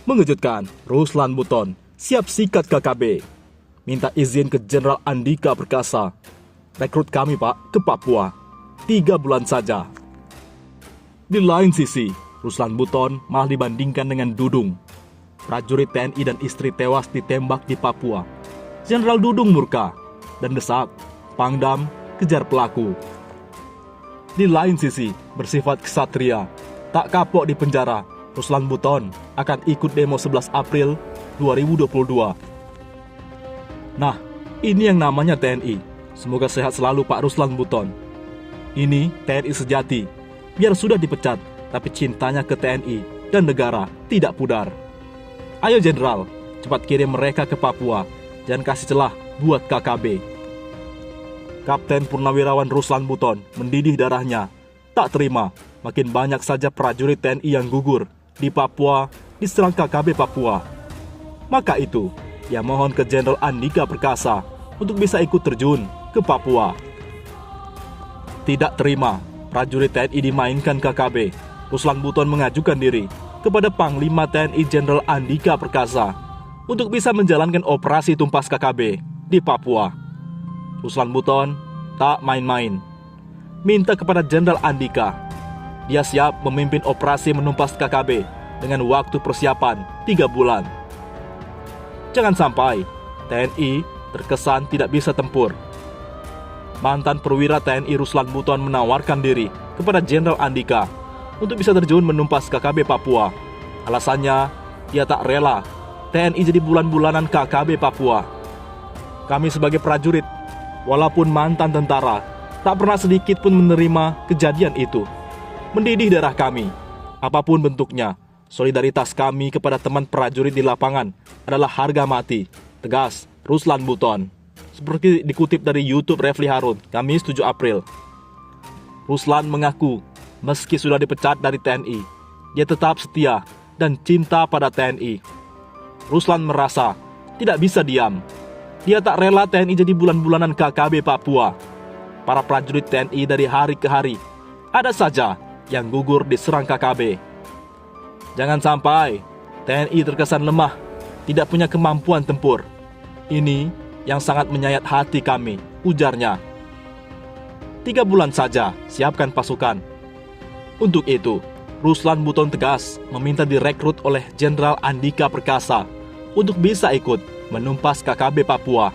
Mengejutkan, Ruslan Buton siap sikat KKB. Minta izin ke Jenderal Andika Perkasa. Rekrut kami Pak ke Papua. 3 bulan saja. Di lain sisi, Ruslan Buton malah dibandingkan dengan Dudung. Prajurit TNI dan istri tewas ditembak di Papua. Jenderal Dudung murka dan desak, Pangdam kejar pelaku. Di lain sisi, bersifat kesatria, tak kapok di penjara, Ruslan Buton akan ikut demo 11 April 2022. Nah, ini yang namanya TNI. Semoga sehat selalu Pak Ruslan Buton. Ini TNI sejati. Biar sudah dipecat, tapi cintanya ke TNI dan negara tidak pudar. Ayo Jenderal, cepat kirim mereka ke Papua. Jangan kasih celah buat KKB. Kapten Purnawirawan Ruslan Buton mendidih darahnya. Tak terima, makin banyak saja prajurit TNI yang gugur di Papua diserang KKB Papua. Maka itu, ia mohon ke Jenderal Andika Perkasa untuk bisa ikut terjun ke Papua. Tidak terima, prajurit TNI dimainkan KKB. Ruslan Buton mengajukan diri kepada Panglima TNI Jenderal Andika Perkasa untuk bisa menjalankan operasi tumpas KKB di Papua. Ruslan Buton tak main-main. Minta kepada Jenderal Andika. Dia siap memimpin operasi menumpas KKB dengan waktu persiapan 3 bulan. Jangan sampai TNI terkesan tidak bisa tempur. Mantan perwira TNI Ruslan Buton menawarkan diri kepada Jenderal Andika untuk bisa terjun menumpas KKB Papua. Alasannya, dia tak rela TNI jadi bulan-bulanan KKB Papua. Kami sebagai prajurit, walaupun mantan tentara, tak pernah sedikit pun menerima kejadian itu. Mendidih darah kami, apapun bentuknya. Solidaritas kami kepada teman prajurit di lapangan adalah harga mati, tegas Ruslan Buton. Seperti dikutip dari YouTube Refli Harun, Kamis 7 April. Ruslan mengaku, meski sudah dipecat dari TNI, dia tetap setia dan cinta pada TNI. Ruslan merasa tidak bisa diam. Dia tak rela TNI jadi bulan-bulanan KKB Papua. Para prajurit TNI dari hari ke hari, ada saja yang gugur diserang KKB. Jangan sampai TNI terkesan lemah, tidak punya kemampuan tempur. Ini yang sangat menyayat hati kami, ujarnya. 3 bulan saja, siapkan pasukan. Untuk itu, Ruslan Buton tegas meminta direkrut oleh Jenderal Andika Perkasa untuk bisa ikut menumpas KKB Papua.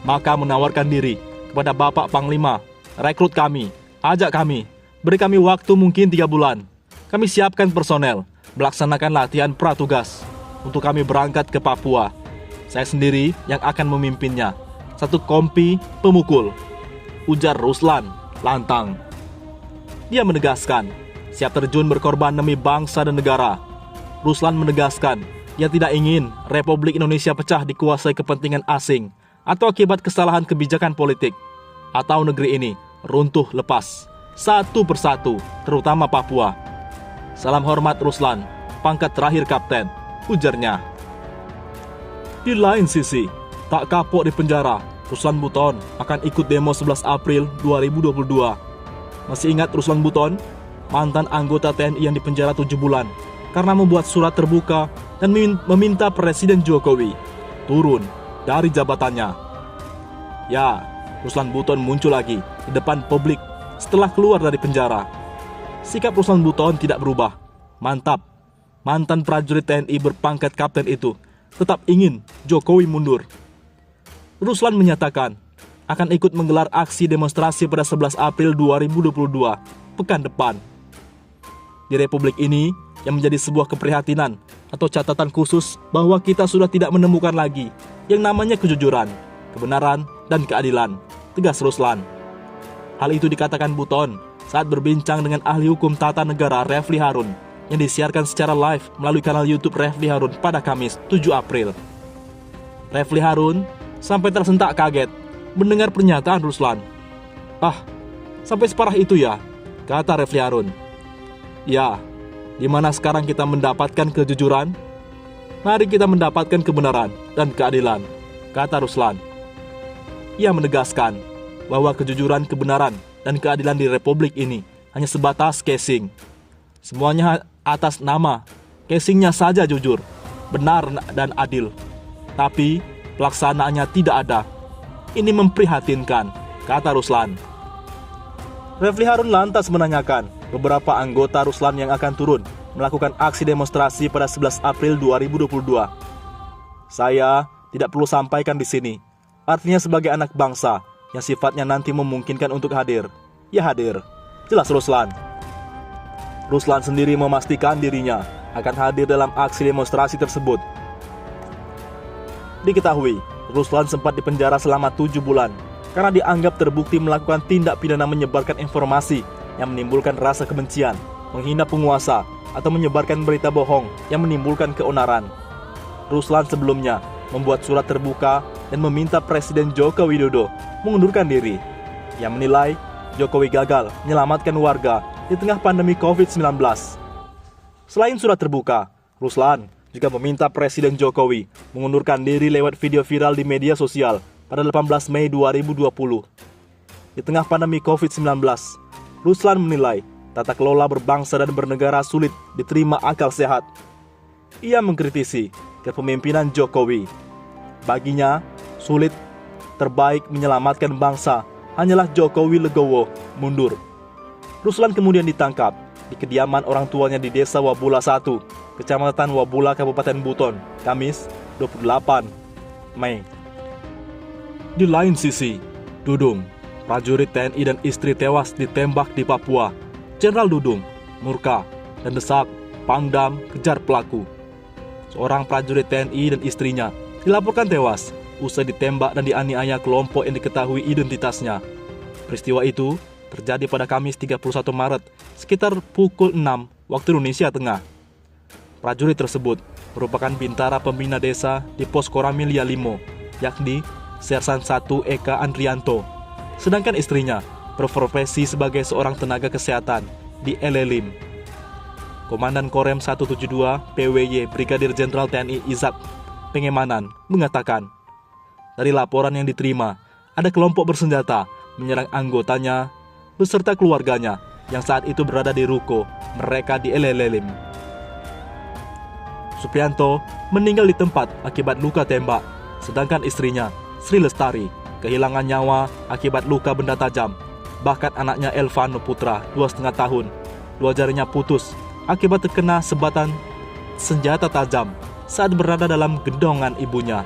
Maka menawarkan diri kepada Bapak Panglima, rekrut kami, ajak kami, beri kami waktu mungkin 3 bulan. Kami siapkan personel, melaksanakan latihan pratugas untuk kami berangkat ke Papua. Saya sendiri yang akan memimpinnya. 1 kompi pemukul, ujar Ruslan lantang. Dia menegaskan, siap terjun berkorban demi bangsa dan negara. Ruslan menegaskan, dia tidak ingin Republik Indonesia pecah dikuasai kepentingan asing atau akibat kesalahan kebijakan politik, atau negeri ini runtuh lepas satu persatu, terutama Papua. Salam hormat Ruslan, pangkat terakhir kapten, ujarnya. Di lain sisi, tak kapok di penjara, Ruslan Buton akan ikut demo 11 April 2022. Masih ingat Ruslan Buton? Mantan anggota TNI yang dipenjara 7 bulan karena membuat surat terbuka dan meminta Presiden Jokowi turun dari jabatannya. Ya, Ruslan Buton muncul lagi di depan publik setelah keluar dari penjara. Sikap Ruslan Buton tidak berubah. Mantap, mantan prajurit TNI berpangkat kapten itu tetap ingin Jokowi mundur. Ruslan menyatakan akan ikut menggelar aksi demonstrasi pada 11 April 2022, pekan depan. Di Republik ini yang menjadi sebuah keprihatinan atau catatan khusus bahwa kita sudah tidak menemukan lagi yang namanya kejujuran, kebenaran, dan keadilan, tegas Ruslan. Hal itu dikatakan Buton saat berbincang dengan ahli hukum tata negara Refli Harun yang disiarkan secara live melalui kanal YouTube Refli Harun pada Kamis 7 April. Refli Harun sampai tersentak kaget mendengar pernyataan Ruslan. Ah, sampai separah itu ya, kata Refli Harun. Ya, di mana sekarang kita mendapatkan kejujuran? Mari kita mendapatkan kebenaran dan keadilan, kata Ruslan. Ia menegaskan bahwa kejujuran, kebenaran, dan keadilan di Republik ini hanya sebatas casing. Semuanya atas nama casingnya saja jujur, benar dan adil. Tapi pelaksanaannya tidak ada. Ini memprihatinkan, kata Ruslan. Refli Harun lantas menanyakan beberapa anggota Ruslan yang akan turun melakukan aksi demonstrasi pada 11 April 2022. Saya tidak perlu sampaikan di sini. Artinya sebagai anak bangsa yang sifatnya nanti memungkinkan untuk hadir, ya hadir. Jelas Ruslan. Ruslan sendiri memastikan dirinya akan hadir dalam aksi demonstrasi tersebut. Diketahui, Ruslan sempat dipenjara selama 7 bulan karena dianggap terbukti melakukan tindak pidana menyebarkan informasi yang menimbulkan rasa kebencian, menghina penguasa, atau menyebarkan berita bohong yang menimbulkan keonaran. Ruslan sebelumnya membuat surat terbuka dan meminta Presiden Joko Widodo mengundurkan diri. Ia menilai Jokowi gagal menyelamatkan warga di tengah pandemi COVID-19. Selain surat terbuka, Ruslan juga meminta Presiden Jokowi mengundurkan diri lewat video viral di media sosial pada 18 Mei 2020. Di tengah pandemi COVID-19, Ruslan menilai tata kelola berbangsa dan bernegara sulit diterima akal sehat. Ia mengkritisi kepemimpinan Jokowi. Baginya, sulit terbaik menyelamatkan bangsa hanyalah Jokowi Legowo mundur. Ruslan kemudian ditangkap di kediaman orang tuanya di Desa Wabula 1, Kecamatan Wabula, Kabupaten Buton, Kamis 28 Mei. Di lain sisi, Dudung, prajurit TNI dan istri tewas ditembak di Papua. Jenderal Dudung murka dan desak Pangdam kejar pelaku. Seorang prajurit TNI dan istrinya dilaporkan tewas usai ditembak dan dianiaya kelompok yang diketahui identitasnya. Peristiwa itu terjadi pada Kamis 31 Maret sekitar pukul 6 waktu Indonesia Tengah. Prajurit tersebut merupakan bintara pembina desa di Pos Koramilia Limo, yakni Sersan 1 Eka Andrianto, sedangkan istrinya berprofesi sebagai seorang tenaga kesehatan di Elelim. Komandan Korem 172 PWY Brigadir Jenderal TNI Izak Pengemanan mengatakan, dari laporan yang diterima, ada kelompok bersenjata menyerang anggotanya beserta keluarganya yang saat itu berada di ruko mereka di Elelim. Suprianto meninggal di tempat akibat luka tembak, sedangkan istrinya, Sri Lestari, kehilangan nyawa akibat luka benda tajam. Bahkan anaknya Elvano Putra, 2,5 tahun, 2 jarinya putus akibat terkena sebatan senjata tajam saat berada dalam gendongan ibunya.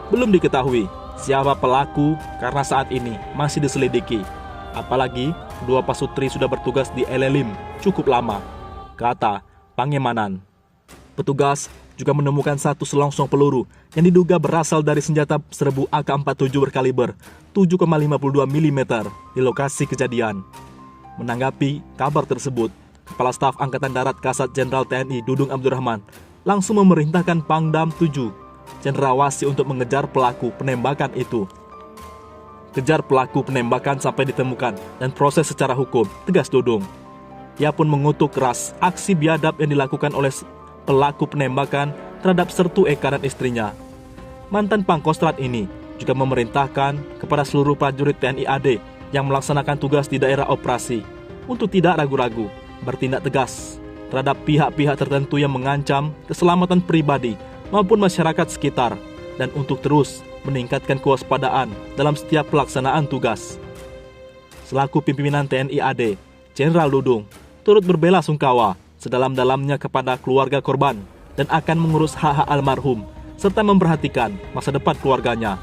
Belum diketahui siapa pelaku karena saat ini masih diselidiki. Apalagi kedua pasutri sudah bertugas di Elelim cukup lama, kata Pangemanan. Petugas juga menemukan satu selongsong peluru yang diduga berasal dari senjata serbu AK-47 berkaliber 7,52 mm di lokasi kejadian. Menanggapi kabar tersebut, Kepala Staf Angkatan Darat Kasat Jenderal TNI Dudung Abdurrahman langsung memerintahkan Pangdam 7 Cendrawasih untuk mengejar pelaku penembakan itu. Kejar pelaku penembakan sampai ditemukan dan proses secara hukum, tegas Dudung. Ia pun mengutuk keras aksi biadab yang dilakukan oleh pelaku penembakan terhadap Sertu Eka dan istrinya. Mantan Pangkostrat ini juga memerintahkan kepada seluruh prajurit TNI AD yang melaksanakan tugas di daerah operasi untuk tidak ragu-ragu bertindak tegas terhadap pihak-pihak tertentu yang mengancam keselamatan pribadi maupun masyarakat sekitar, dan untuk terus meningkatkan kewaspadaan dalam setiap pelaksanaan tugas. Selaku pimpinan TNI AD, Jenderal Dudung turut berbela sungkawa sedalam-dalamnya kepada keluarga korban dan akan mengurus hak-hak almarhum serta memperhatikan masa depan keluarganya.